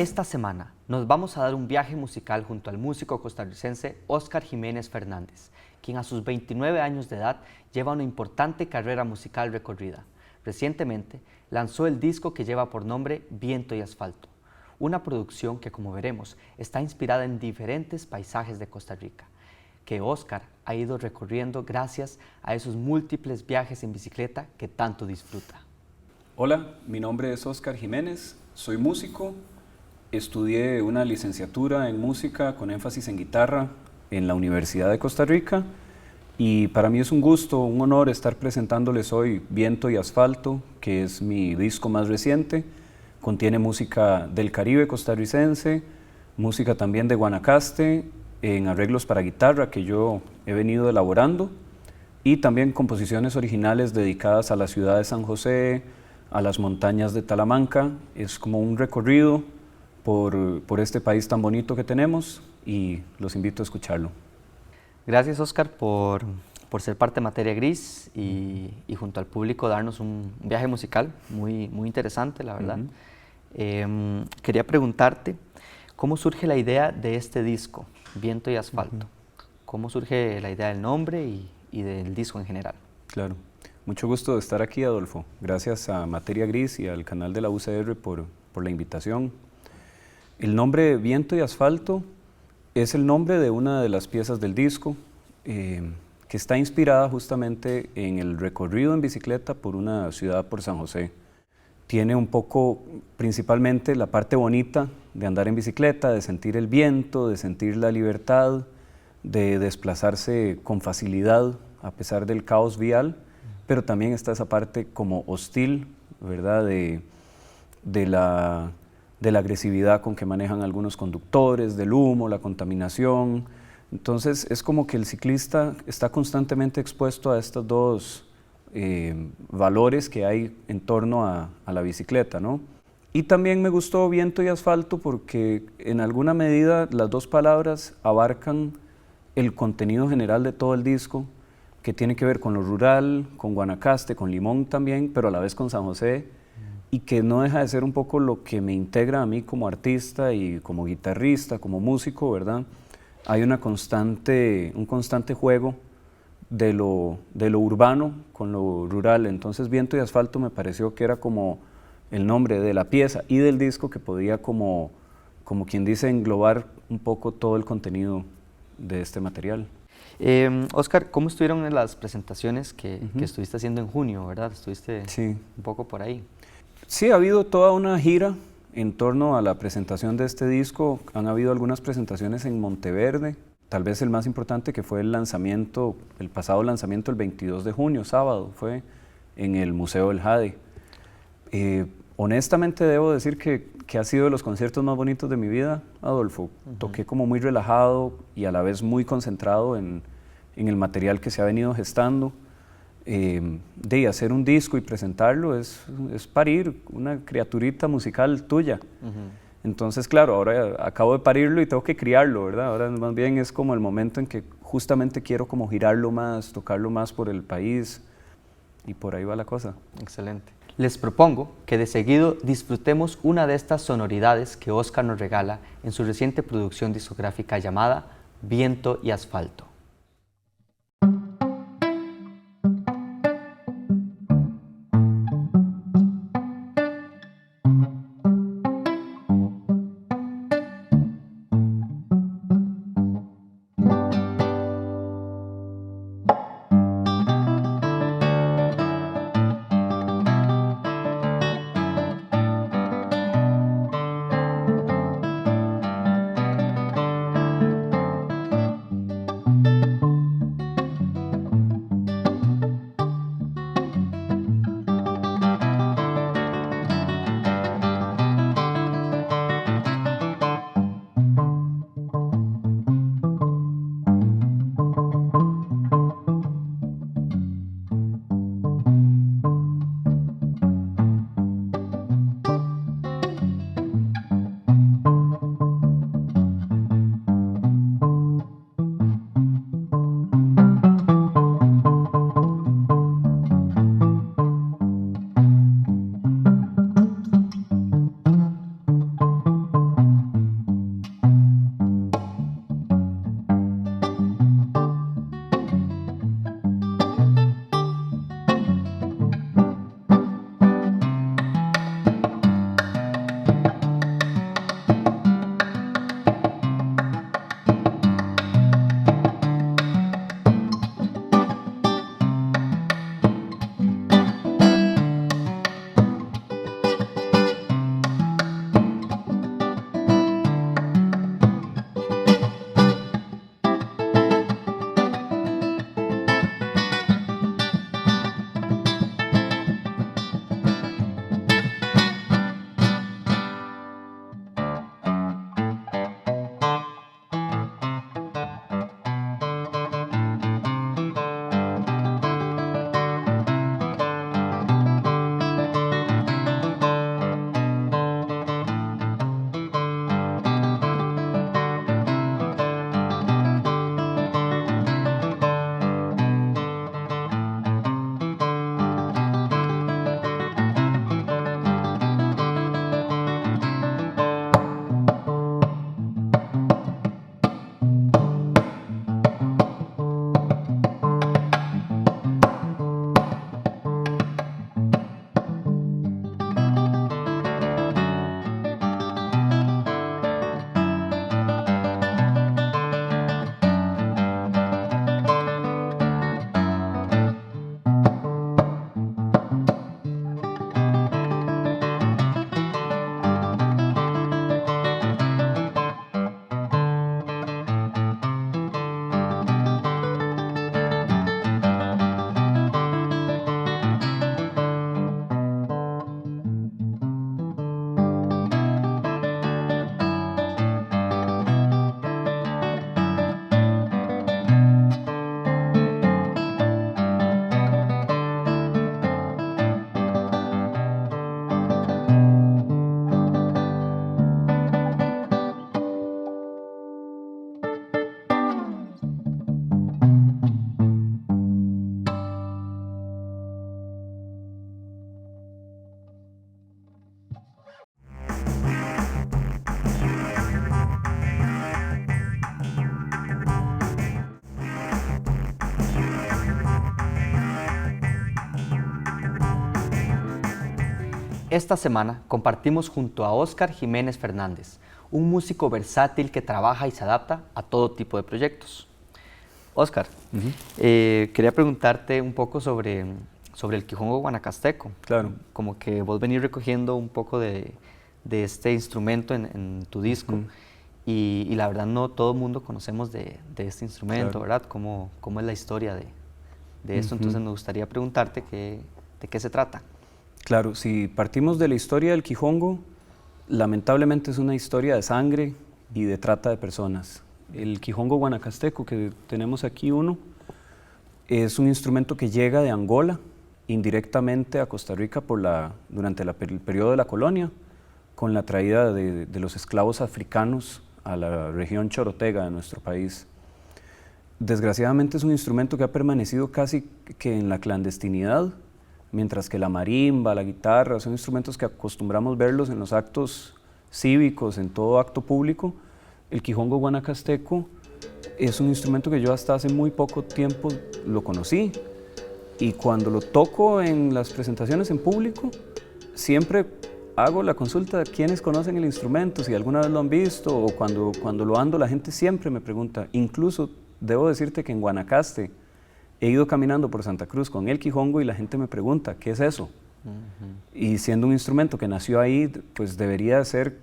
Esta semana nos vamos a dar un viaje musical junto al músico costarricense Óscar Jiménez Fernández, quien a sus 29 años de edad lleva una importante carrera musical recorrida. Recientemente lanzó el disco que lleva por nombre Viento y Asfalto, una producción que, como veremos, está inspirada en diferentes paisajes de Costa Rica, que Óscar ha ido recorriendo gracias a esos múltiples viajes en bicicleta que tanto disfruta. Hola, mi nombre es Óscar Jiménez, soy músico. Estudié una licenciatura en música con énfasis en guitarra en la Universidad de Costa Rica y para mí es un gusto, un honor estar presentándoles hoy Viento y Asfalto, que es mi disco más reciente. Contiene música del Caribe costarricense, música también de Guanacaste, en arreglos para guitarra que yo he venido elaborando y también composiciones originales dedicadas a la ciudad de San José, a las montañas de Talamanca. Es como un recorrido por este país tan bonito que tenemos y los invito a escucharlo. Gracias, Óscar, por ser parte de Materia Gris y junto al público darnos un viaje musical muy interesante, la verdad. Quería preguntarte, ¿cómo surge la idea de este disco, Viento y Asfalto? ¿Cómo surge la idea del nombre y del disco en general? Claro, mucho gusto de estar aquí, Adolfo. Gracias a Materia Gris y al canal de la UCR por la invitación. El nombre Viento y Asfalto es el nombre de una de las piezas del disco que está inspirada justamente en el recorrido en bicicleta por una ciudad por San José. Tiene un poco, principalmente, la parte bonita de andar en bicicleta, de sentir el viento, de sentir la libertad, de desplazarse con facilidad a pesar del caos vial, pero también está esa parte como hostil, ¿verdad? De la agresividad con que manejan algunos conductores, del humo, la contaminación. Entonces es como que el ciclista está constantemente expuesto a estos dos valores que hay en torno a la bicicleta, ¿no? Y también me gustó Viento y Asfalto porque en alguna medida las dos palabras abarcan el contenido general de todo el disco, que tiene que ver con lo rural, con Guanacaste, con Limón también, pero a la vez con San José, y que no deja de ser un poco lo que me integra a mí como artista y como guitarrista, como músico, ¿verdad? Hay un constante juego de lo urbano con lo rural. Entonces Viento y Asfalto me pareció que era como el nombre de la pieza y del disco que podía como quien dice englobar un poco todo el contenido de este material. Óscar, ¿cómo estuvieron en las presentaciones que estuviste haciendo en junio, verdad? Estuviste un poco por ahí. Sí, ha habido toda una gira en torno a la presentación de este disco. Han habido algunas presentaciones en Monteverde, tal vez el más importante que fue el lanzamiento, el pasado lanzamiento el 22 de junio, sábado, fue en el Museo del Jade. Honestamente debo decir que ha sido de los conciertos más bonitos de mi vida, Adolfo. Toqué como muy relajado y a la vez muy concentrado en el material que se ha venido gestando. De hacer un disco y presentarlo es parir una criaturita musical tuya. Entonces, claro, ahora acabo de parirlo y tengo que criarlo, ¿verdad? Ahora más bien es como el momento en que justamente quiero como girarlo más, tocarlo más por el país y por ahí va la cosa. Excelente. Les propongo que de seguido disfrutemos una de estas sonoridades que Óscar nos regala en su reciente producción discográfica llamada Viento y Asfalto. Esta semana compartimos junto a Óscar Jiménez Fernández, un músico versátil que trabaja y se adapta a todo tipo de proyectos. Óscar, quería preguntarte un poco sobre el Quijongo guanacasteco. Claro. Como que vos venís recogiendo un poco de este instrumento en tu disco. Y la verdad no todo el mundo conocemos de este instrumento, Claro. ¿verdad? ¿Cómo es la historia de esto? Entonces me gustaría preguntarte de qué se trata. Claro, si partimos de la historia del Quijongo, lamentablemente es una historia de sangre y de trata de personas. El Quijongo guanacasteco, que tenemos aquí uno, es un instrumento que llega de Angola indirectamente a Costa Rica durante el periodo de la colonia, con la traída de los esclavos africanos a la región chorotega de nuestro país. Desgraciadamente es un instrumento que ha permanecido casi que en la clandestinidad, mientras que la marimba, la guitarra, son instrumentos que acostumbramos verlos en los actos cívicos, en todo acto público. El Quijongo guanacasteco es un instrumento que yo hasta hace muy poco tiempo lo conocí, y cuando lo toco en las presentaciones en público, siempre hago la consulta de quiénes conocen el instrumento, si alguna vez lo han visto, o cuando lo ando la gente siempre me pregunta. Incluso debo decirte que en Guanacaste he ido caminando por Santa Cruz con el Quijongo y la gente me pregunta, ¿qué es eso? Y siendo un instrumento que nació ahí, pues debería ser,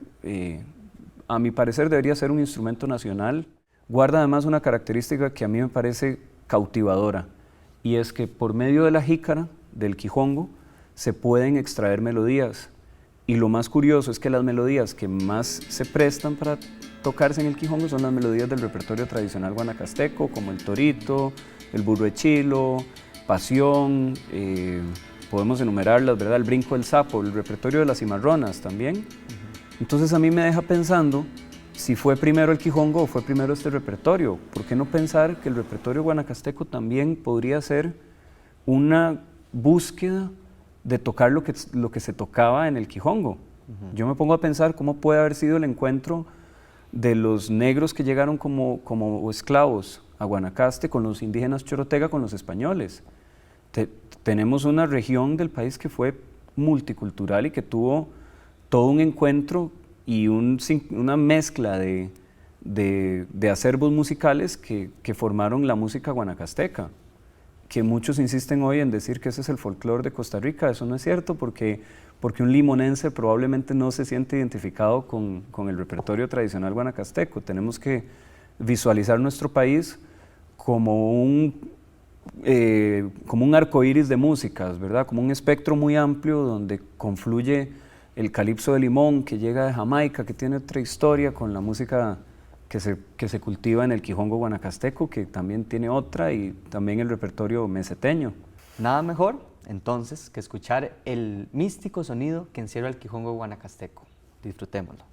a mi parecer debería ser un instrumento nacional. Guarda además una característica que a mí me parece cautivadora, y es que por medio de la jícara del Quijongo se pueden extraer melodías. Y lo más curioso es que las melodías que más se prestan para tocarse en el Quijongo son las melodías del repertorio tradicional guanacasteco, como el torito, el burro de chilo, pasión, podemos enumerarlas, ¿verdad? El brinco del sapo, el repertorio de las cimarronas también. Entonces a mí me deja pensando si fue primero el Quijongo o fue primero este repertorio. ¿Por qué no pensar que el repertorio guanacasteco también podría ser una búsqueda de tocar lo que se tocaba en el Quijongo? Yo me pongo a pensar cómo puede haber sido el encuentro de los negros que llegaron como esclavos a Guanacaste con los indígenas chorotega, con los españoles. Tenemos una región del país que fue multicultural y que tuvo todo un encuentro y una mezcla de acervos musicales que formaron la música guanacasteca, que muchos insisten hoy en decir que ese es el folclore de Costa Rica. Eso no es cierto, porque un limonense probablemente no se siente identificado con el repertorio tradicional guanacasteco. Tenemos que visualizar nuestro país como un arco iris de músicas, ¿verdad? Como un espectro muy amplio donde confluye el calipso de Limón, que llega de Jamaica, que tiene otra historia, con la música que se cultiva en el Quijongo guanacasteco, que también tiene otra, y también el repertorio meseteño. Nada mejor, entonces, que escuchar el místico sonido que encierra el Quijongo guanacasteco. Disfrutémoslo.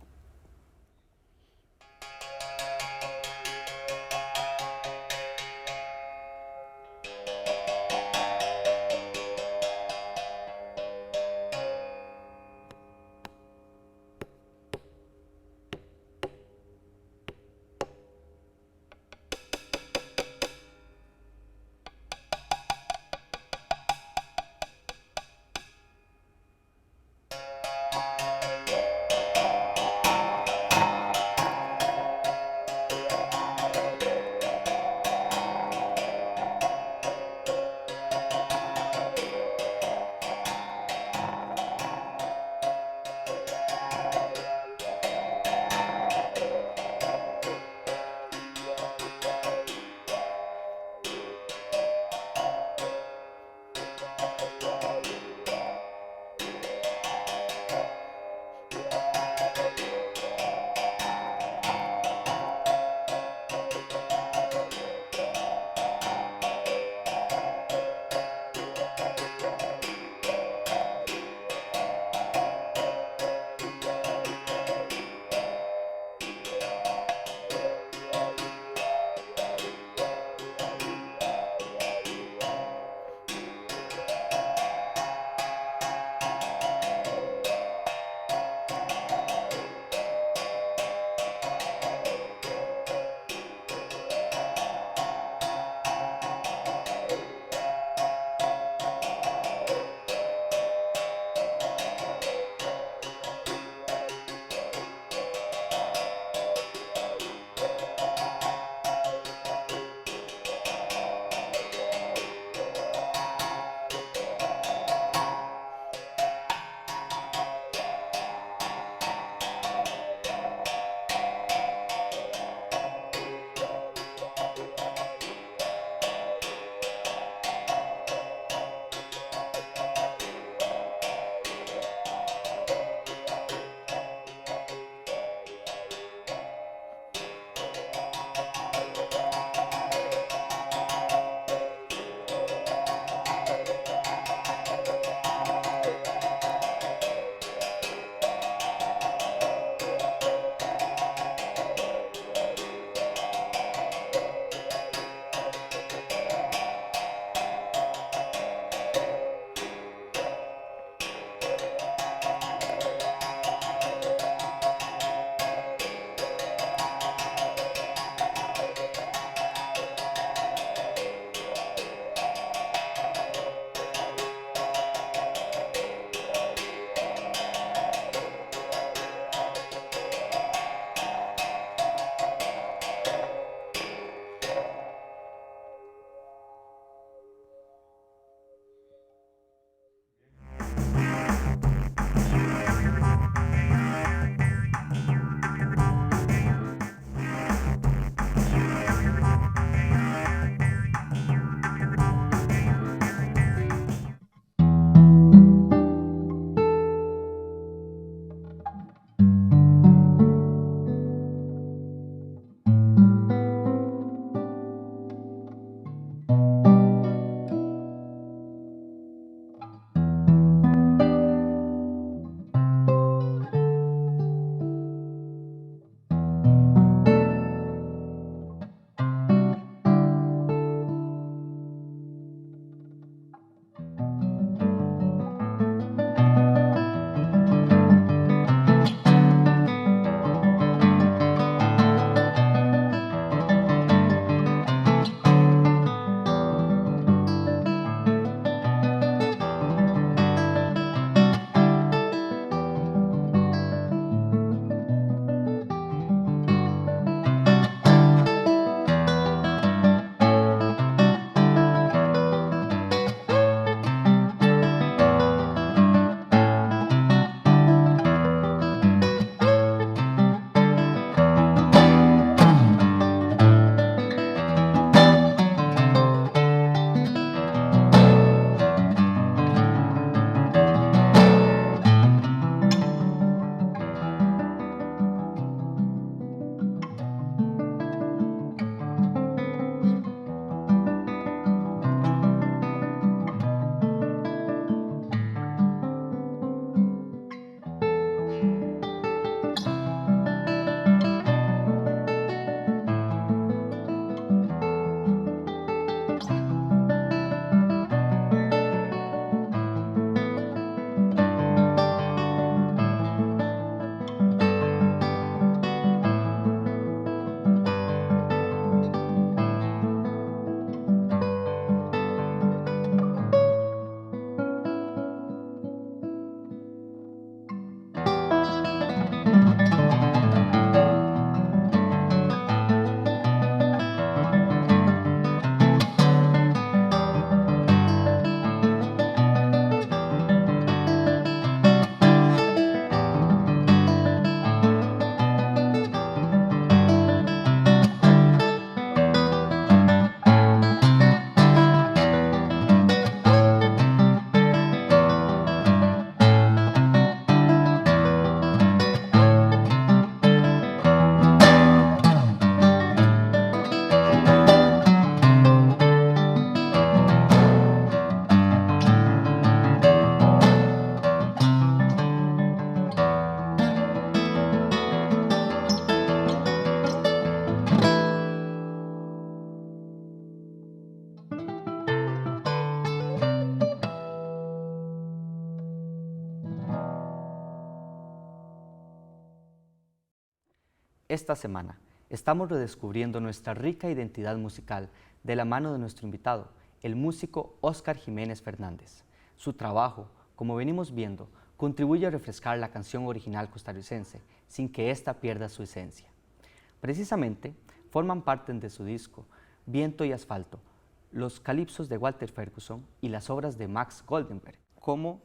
Esta semana estamos redescubriendo nuestra rica identidad musical de la mano de nuestro invitado, el músico Óscar Jiménez Fernández. Su trabajo, como venimos viendo, contribuye a refrescar la canción original costarricense sin que ésta pierda su esencia. Precisamente, forman parte de su disco Viento y Asfalto, los calipsos de Walter Ferguson y las obras de Max Goldenberg. ¿Cómo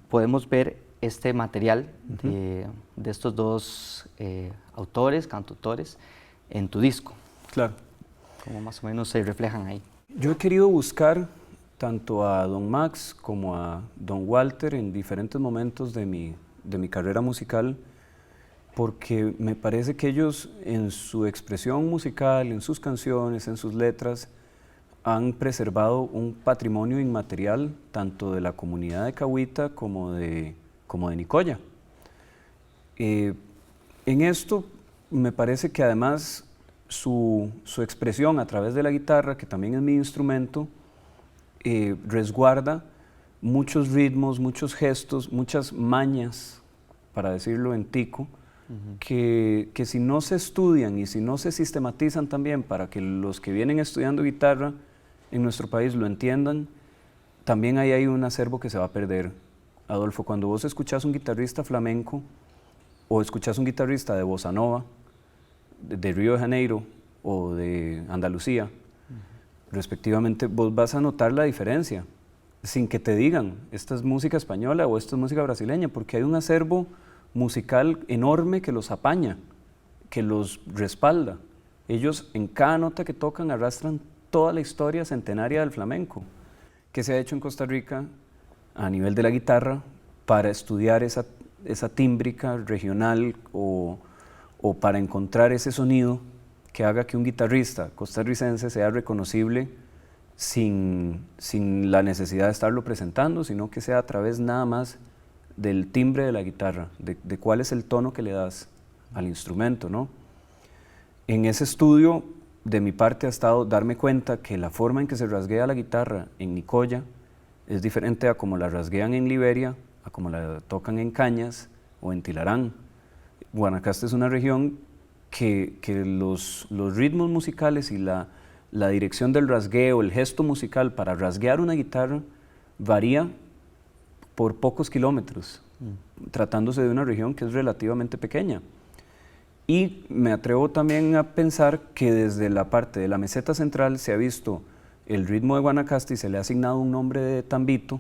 podemos ver este material de estos dos autores, cantautores, en tu disco? Claro. ¿Cómo más o menos se reflejan ahí? Yo he querido buscar tanto a don Max como a don Walter en diferentes momentos de mi carrera musical, porque me parece que ellos en su expresión musical, en sus canciones, en sus letras, han preservado un patrimonio inmaterial tanto de la comunidad de Cahuita como de Nicoya. En esto me parece que además su expresión a través de la guitarra, que también es mi instrumento, resguarda muchos ritmos, muchos gestos, muchas mañas, para decirlo en tico, que si no se estudian y si no se sistematizan también para que los que vienen estudiando guitarra en nuestro país lo entiendan, también ahí hay un acervo que se va a perder. Adolfo, cuando vos escuchás un guitarrista flamenco o escuchás un guitarrista de bossa nova, de Río de Janeiro o de Andalucía, respectivamente, vos vas a notar la diferencia, sin que te digan, esta es música española o esta es música brasileña, porque hay un acervo musical enorme que los apaña, que los respalda. Ellos en cada nota que tocan arrastran toda la historia centenaria del flamenco, que se ha hecho en Costa Rica a nivel de la guitarra para estudiar esa tímbrica regional o para encontrar ese sonido que haga que un guitarrista costarricense sea reconocible sin la necesidad de estarlo presentando, sino que sea a través nada más del timbre de la guitarra, de cuál es el tono que le das al instrumento, ¿no? En ese estudio, de mi parte, ha estado darme cuenta que la forma en que se rasguea la guitarra en Nicoya es diferente a como la rasguean en Liberia, a como la tocan en Cañas o en Tilarán. Guanacaste es una región que los ritmos musicales y la dirección del rasgueo, el gesto musical para rasguear una guitarra varía por pocos kilómetros, tratándose de una región que es relativamente pequeña. Y me atrevo también a pensar que desde la parte de la meseta central se ha visto el ritmo de Guanacaste y se le ha asignado un nombre de tambito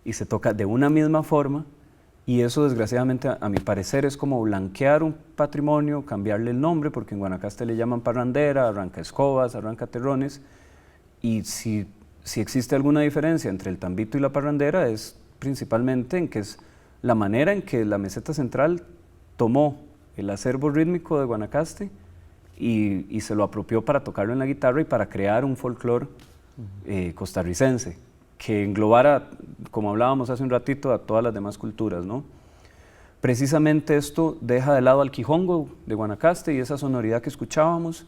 y se toca de una misma forma, y eso desgraciadamente a mi parecer es como blanquear un patrimonio, cambiarle el nombre, porque en Guanacaste le llaman parrandera, arranca escobas, arranca terrones, y si existe alguna diferencia entre el tambito y la parrandera es principalmente en que es la manera en que la meseta central tomó el acervo rítmico de Guanacaste y se lo apropió para tocarlo en la guitarra y para crear un folclore costarricense que englobara, como hablábamos hace un ratito, a todas las demás culturas, ¿no? Precisamente esto deja de lado al quijongo de Guanacaste y esa sonoridad que escuchábamos,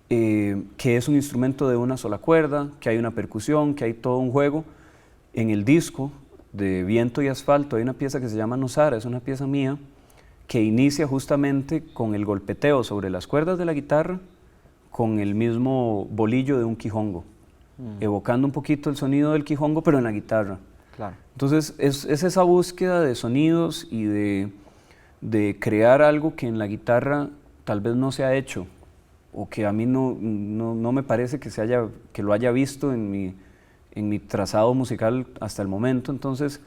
que es un instrumento de una sola cuerda, que hay una percusión, que hay todo un juego. En el disco de Viento y Asfalto hay una pieza que se llama Nosara, es una pieza mía, que inicia justamente con el golpeteo sobre las cuerdas de la guitarra con el mismo bolillo de un quijongo, evocando un poquito el sonido del quijongo, pero en la guitarra. Claro. Entonces es esa búsqueda de sonidos y de crear algo que en la guitarra tal vez no se ha hecho, o que a mí no me parece que lo haya visto en mi trazado musical hasta el momento. Entonces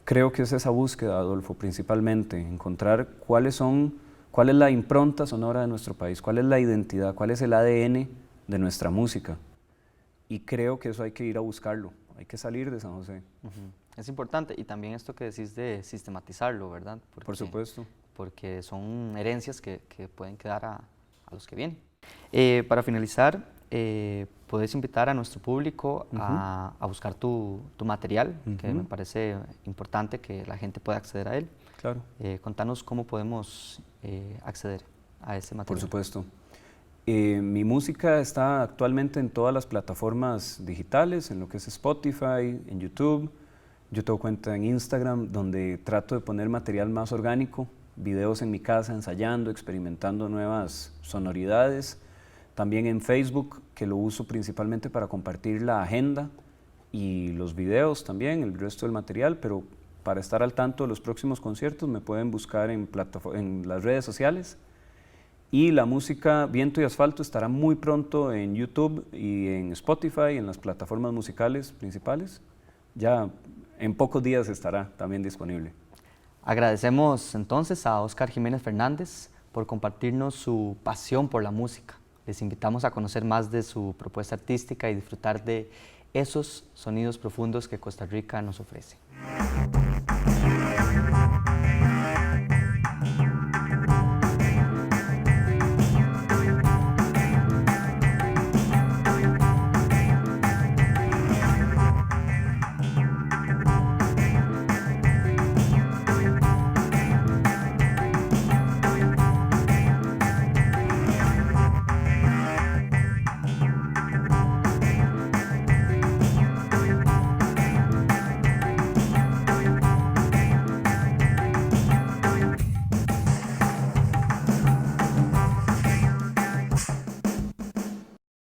creo que es esa búsqueda, Adolfo, principalmente, encontrar cuál es la impronta sonora de nuestro país, cuál es la identidad, cuál es el ADN de nuestra música. Y creo que eso hay que ir a buscarlo, hay que salir de San José. Es importante, y también esto que decís de sistematizarlo, ¿verdad? Por supuesto. Porque son herencias que pueden quedar a los que vienen. Para finalizar, puedes invitar a nuestro público a buscar tu material, que me parece importante que la gente pueda acceder a él. Claro. Contanos cómo podemos acceder a ese material. Por supuesto. Mi música está actualmente en todas las plataformas digitales, en lo que es Spotify, en YouTube. Yo tengo cuenta en Instagram donde trato de poner material más orgánico, videos en mi casa ensayando, experimentando nuevas sonoridades. También en Facebook, que lo uso principalmente para compartir la agenda y los videos también, el resto del material, pero para estar al tanto de los próximos conciertos me pueden buscar en las redes sociales. Y la música Viento y Asfalto estará muy pronto en YouTube y en Spotify, en las plataformas musicales principales. Ya en pocos días estará también disponible. Agradecemos entonces a Óscar Jiménez Fernández por compartirnos su pasión por la música. Les invitamos a conocer más de su propuesta artística y disfrutar de esos sonidos profundos que Costa Rica nos ofrece.